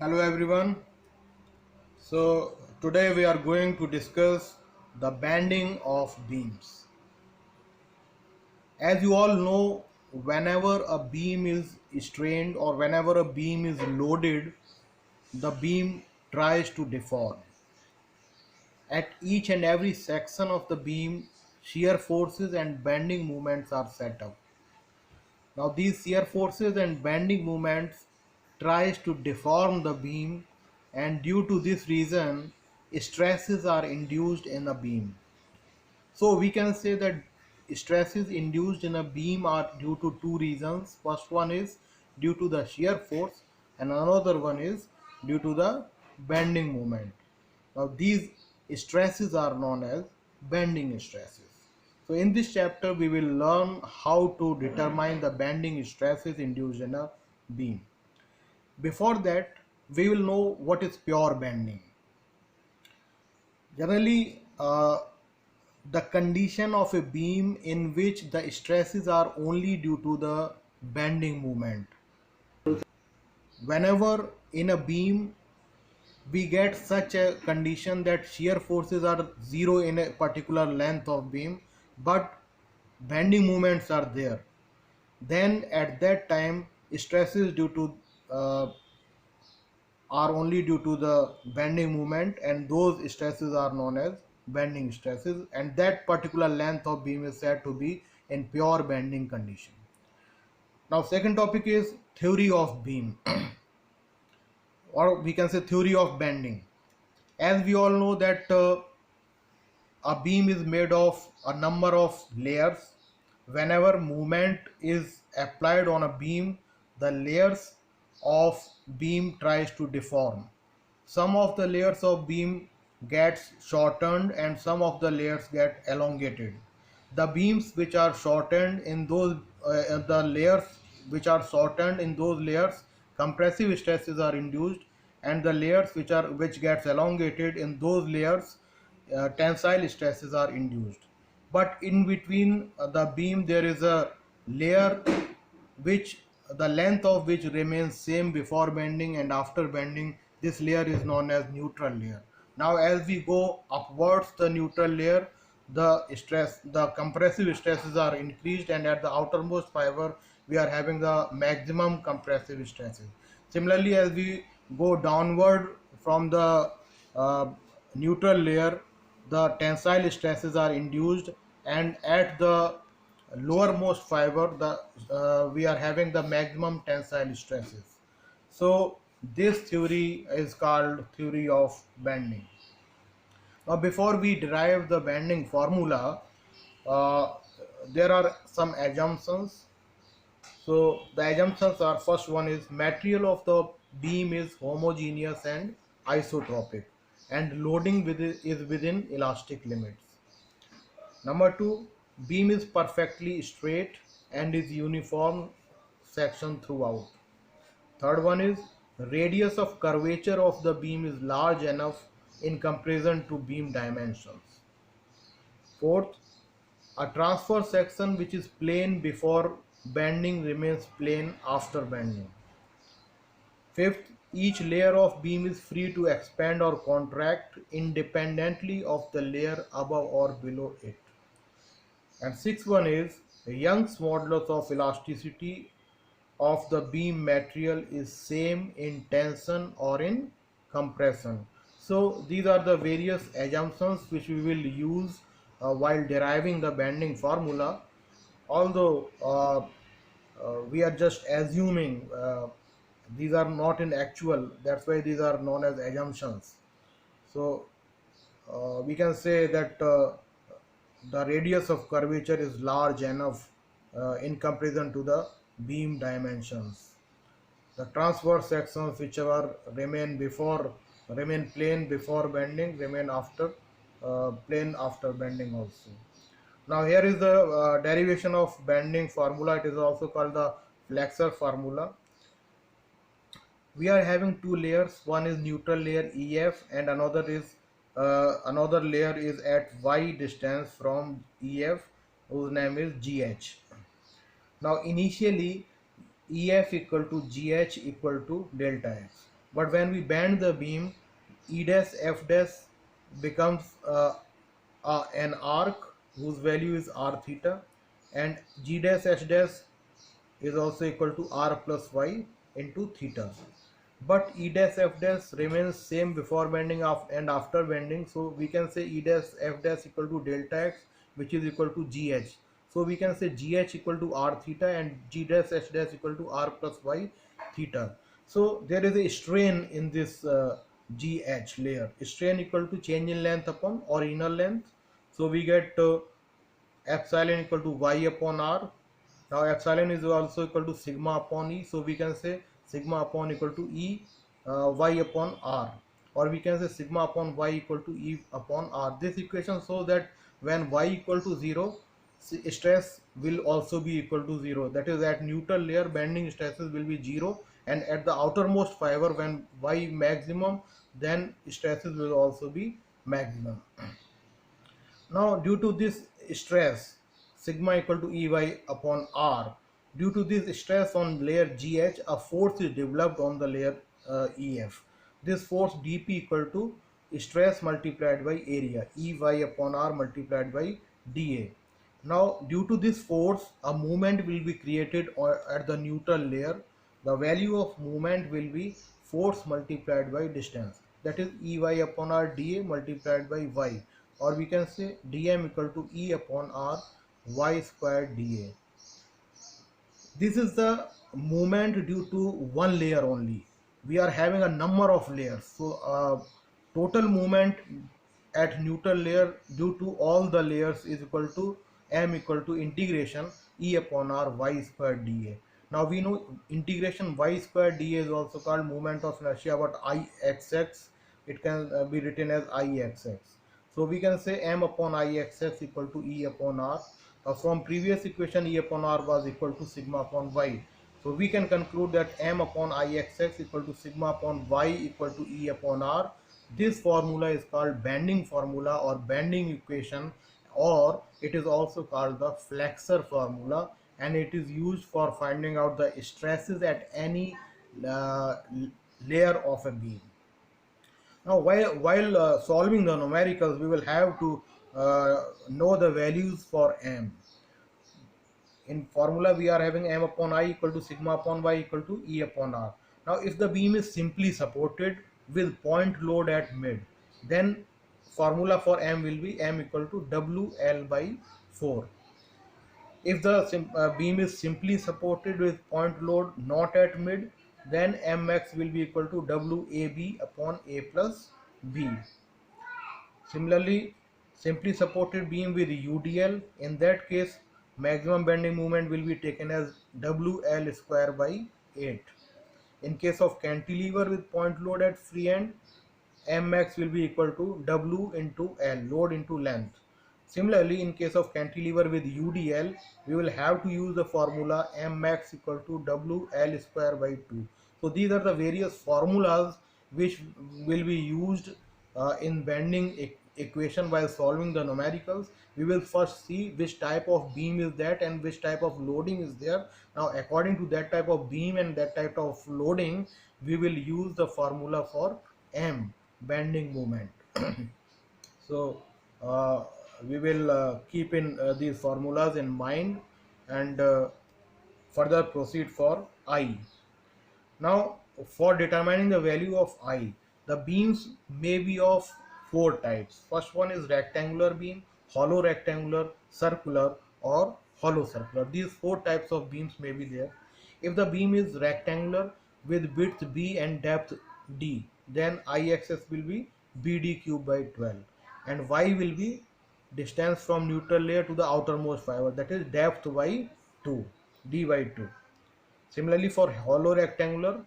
Hello everyone. So today we are going to discuss the bending of beams. As you all know, whenever a beam is strained or whenever a beam is loaded, the beam tries to deform. At each and every section of the beam, shear forces and bending moments are set up. Now these shear forces and bending moments tries to deform the beam, and due to this reason stresses are induced in a beam. So we can say that stresses induced in a beam are due to two reasons. First one is due to the shear force and another one is due to the bending moment. Now these stresses are known as bending stresses. So in this chapter we will learn how to determine the bending stresses induced in a beam. Before that we will know what is pure bending. Generally, the condition of a beam in which the stresses are only due to the bending moment. Whenever in a beam we get such a condition that shear forces are zero in a particular length of beam, but bending moments are there, then at that time stresses due to are only due to the bending moment, and those stresses are known as bending stresses, and that particular length of beam is said to be in pure bending condition. Now second topic is theory of beam or we can say theory of bending. As we all know that a beam is made of a number of layers. Whenever movement is applied on a beam, the layers of beam tries to deform. Some of the layers of beam gets shortened and some of the layers get elongated. The beams which are shortened in those the layers which are shortened in those layers, compressive stresses are induced, and the layers which gets elongated in those layers, tensile stresses are induced. But in between the beam there is a layer which the length of which remains same before bending, and after bending this layer is known as neutral layer. Now as we go upwards the neutral layer, the compressive stresses are increased, and at the outermost fiber we are having the maximum compressive stresses. Similarly, as we go downward from the uh, neutral layer, the tensile stresses are induced, and at the lowermost fiber we are having the maximum tensile stresses. So this theory is called theory of bending. Now before we derive the bending formula, uh, there are some assumptions. So the assumptions are: first one is material of the beam is homogeneous and isotropic, and loading is within elastic limits. Number two, beam is perfectly straight and is uniform section throughout. Third one is radius of curvature of the beam is large enough in comparison to beam dimensions. Fourth, a transverse section which is plane before bending remains plane after bending. Fifth, each layer of beam is free to expand or contract independently of the layer above or below it. And sixth one is Young's modulus of elasticity of the beam material is same in tension or in compression. So these are the various assumptions which we will use while deriving the bending formula. Although we are just assuming, these are not in actual, that's why these are known as assumptions. So we can say that the radius of curvature is large enough in comparison to the beam dimensions. The transverse sections whichever remain plane before bending remain after plane after bending also. Now here is the derivation of bending formula. It is also called the flexor formula. We are having two layers. One is neutral layer EF, and another layer is at Y distance from EF, whose name is GH. Now initially EF equal to GH equal to delta X. But when we bend the beam, E dash F dash becomes an arc whose value is r theta, and G dash H dash is also equal to r plus y into theta. But E dash F dash remains same before bending and after bending, so we can say E dash F dash equal to delta x, which is equal to GH. So we can say GH equal to r theta and G dash H dash equal to r plus y theta. So there is a strain in this GH layer. Strain equal to change in length upon original length. So we get epsilon equal to y upon r. Now epsilon is also equal to sigma upon e, so we can say sigma upon equal to e y upon r, or we can say sigma upon y equal to e upon r. This equation shows that when y equal to 0, stress will also be equal to 0. That is, at neutral layer bending stresses will be 0, and at the outermost fiber when y maximum, then stresses will also be maximum. Now due to this stress sigma equal to Ey upon R, due to this stress on layer GH, a force is developed on the layer EF. This force dP equal to stress multiplied by area, Ey upon R multiplied by dA. Now due to this force, a moment will be created at the neutral layer. The value of moment will be force multiplied by distance, that is Ey upon R dA multiplied by y, or we can say dm equal to E upon R y squared dA. This is the movement due to one layer only. We are having a number of layers, so total movement at neutral layer due to all the layers is equal to m equal to integration E upon R y squared dA. Now we know integration y squared dA is also called moment of inertia, but Ixx it can be written as Ixx. So we can say m upon Ixx equal to E upon R. From previous equation, E upon R was equal to sigma upon y. So we can conclude that m upon Ixx equal to sigma upon y equal to E upon R. This formula is called bending formula or bending equation, or it is also called the flexor formula, and it is used for finding out the stresses at any uh, layer of a beam. Now while solving the numericals, we will have to know the values for m. In formula we are having m upon I equal to sigma upon y equal to E upon R. Now if the beam is simply supported with point load at mid, then formula for m will be m equal to WL by 4. If the beam is simply supported with point load not at mid, then mx will be equal to WAB upon A plus B. Similarly, simply supported beam with UDL, in that case maximum bending moment will be taken as WL square by 8. In case of cantilever with point load at free end, Mmax will be equal to W into L, load into length. Similarly, in case of cantilever with UDL, we will have to use the formula Mmax equal to WL square by 2. So these are the various formulas which will be used in bending equation while solving the numericals. We will first see which type of beam is that and which type of loading is there. Now according to that type of beam and that type of loading, we will use the formula for M, bending moment. So we will keep in these formulas in mind and further proceed for I. Now for determining the value of I, the beams may be of four types. First one is rectangular beam, hollow rectangular, circular, or hollow circular. These four types of beams may be there. If the beam is rectangular with width b and depth d, then Ixx will be bd cube by 12, and y will be distance from neutral layer to the outermost fiber, that is depth by 2, d by 2. Similarly, for hollow rectangular,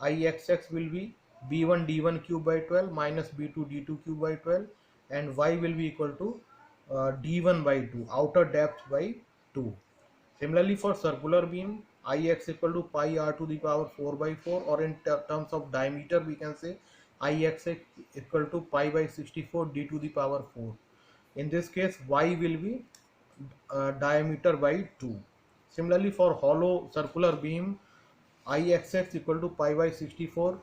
Ixx will be b1 d1 cube by 12 minus b2 d2 cube by 12, and y will be equal to d1 by 2, outer depth by 2. Similarly, for circular beam, Ix equal to pi r to the power 4 by 4, or in terms of diameter we can say Ix equal to pi by 64 d to the power 4. In this case, y will be diameter by 2. Similarly, for hollow circular beam, Ixx equal to pi by 64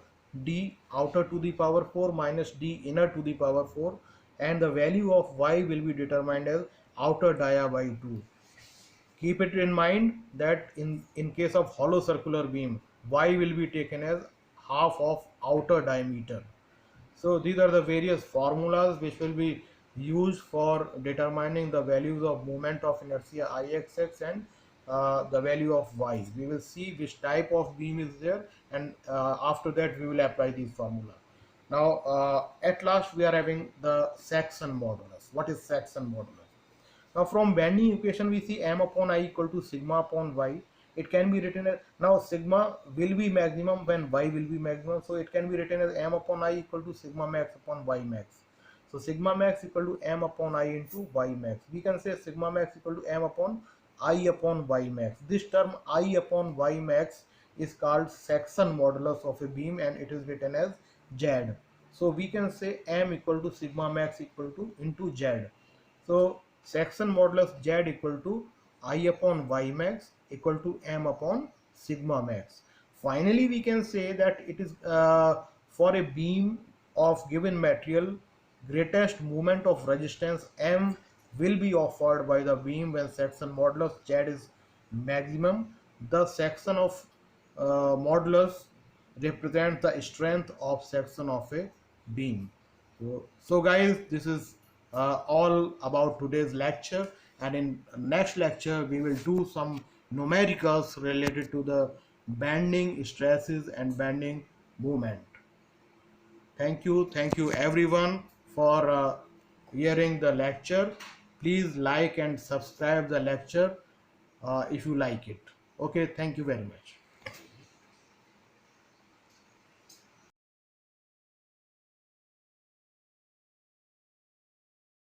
d outer to the power 4 minus d inner to the power 4, and the value of y will be determined as outer dia by 2. Keep it in mind that in case of hollow circular beam, y will be taken as half of outer diameter. So these are the various formulas which will be used for determining the values of moment of inertia Ixx and the value of y. We will see which type of beam is there, and after that we will apply these formula. Now at last we are having the Saxon modulus. What is Saxon modulus? Now from bending equation we see m upon I equal to sigma upon y. It can be written as, now sigma will be maximum when y will be maximum, so it can be written as m upon I equal to sigma max upon y max. So sigma max equal to m upon I into y max. We can say sigma max equal to m upon I upon y max. This term I upon y max is called Saxon modulus of a beam, and it is written as Z. So we can say m equal to sigma max equal to into Z. So Saxon modulus Z equal to I upon y max equal to m upon sigma max. Finally, we can say that it is for a beam of given material, greatest moment of resistance m will be offered by the beam when Saxon modulus Z is maximum. The section of modulus represents the strength of section of a beam. So guys, this is all about today's lecture, and in next lecture we will do some numericals related to the bending stresses and bending moment. Thank you everyone for hearing the lecture. Please like and subscribe the lecture if you like it. Okay, thank you very much.